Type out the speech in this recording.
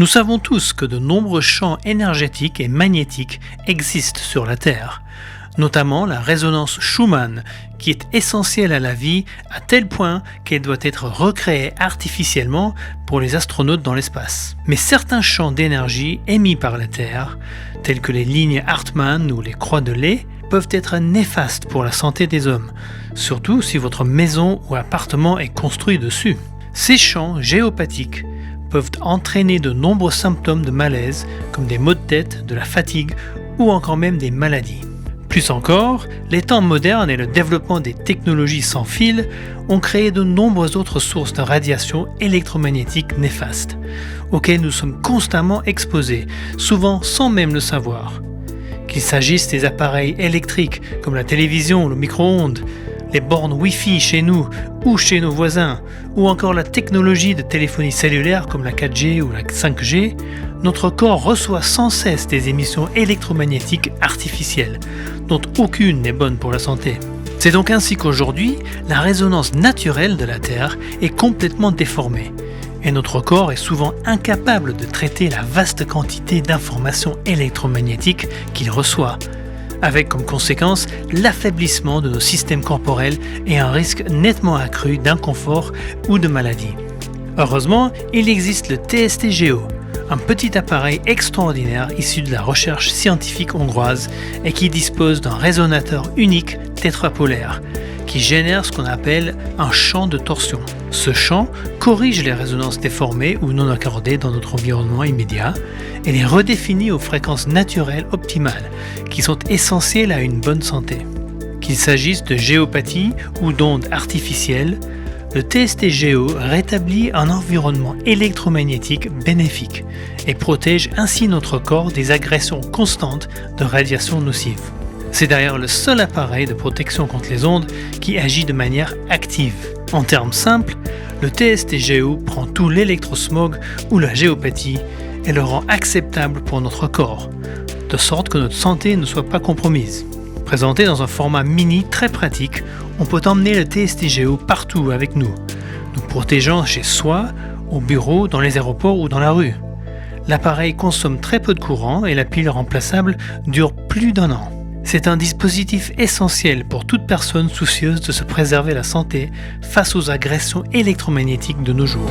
Nous savons tous que de nombreux champs énergétiques et magnétiques existent sur la Terre, notamment la résonance Schumann, qui est essentielle à la vie à tel point qu'elle doit être recréée artificiellement pour les astronautes dans l'espace. Mais certains champs d'énergie émis par la Terre, tels que les lignes Hartmann ou les croix de lait, peuvent être néfastes pour la santé des hommes, surtout si votre maison ou appartement est construit dessus. Ces champs géopathiques peuvent entraîner de nombreux symptômes de malaise, comme des maux de tête, de la fatigue ou encore même des maladies. Plus encore, les temps modernes et le développement des technologies sans fil ont créé de nombreuses autres sources de radiation électromagnétique néfastes, auxquelles nous sommes constamment exposés, souvent sans même le savoir. Qu'il s'agisse des appareils électriques comme la télévision ou le micro-ondes, les bornes Wi-Fi chez nous ou chez nos voisins, ou encore la technologie de téléphonie cellulaire comme la 4G ou la 5G, notre corps reçoit sans cesse des émissions électromagnétiques artificielles, dont aucune n'est bonne pour la santé. C'est donc ainsi qu'aujourd'hui, la résonance naturelle de la Terre est complètement déformée, et notre corps est souvent incapable de traiter la vaste quantité d'informations électromagnétiques qu'il reçoit, avec comme conséquence l'affaiblissement de nos systèmes corporels et un risque nettement accru d'inconfort ou de maladie. Heureusement, il existe le TST-GEO, un petit appareil extraordinaire issu de la recherche scientifique hongroise et qui dispose d'un résonateur unique tétrapolaire, qui génère ce qu'on appelle un champ de torsion. Ce champ corrige les résonances déformées ou non accordées dans notre environnement immédiat et les redéfinit aux fréquences naturelles optimales, qui sont essentielles à une bonne santé. Qu'il s'agisse de géopathie ou d'ondes artificielles, le TST-GEO rétablit un environnement électromagnétique bénéfique et protège ainsi notre corps des agressions constantes de radiations nocives. C'est d'ailleurs le seul appareil de protection contre les ondes qui agit de manière active. En termes simples, le TST-GEO prend tout l'électrosmog ou la géopathie et le rend acceptable pour notre corps, de sorte que notre santé ne soit pas compromise. Présenté dans un format mini très pratique, on peut emmener le TST-GEO partout avec nous, nous protégeant chez soi, au bureau, dans les aéroports ou dans la rue. L'appareil consomme très peu de courant et la pile remplaçable dure plus d'1 an. C'est un dispositif essentiel pour toute personne soucieuse de se préserver la santé face aux agressions électromagnétiques de nos jours.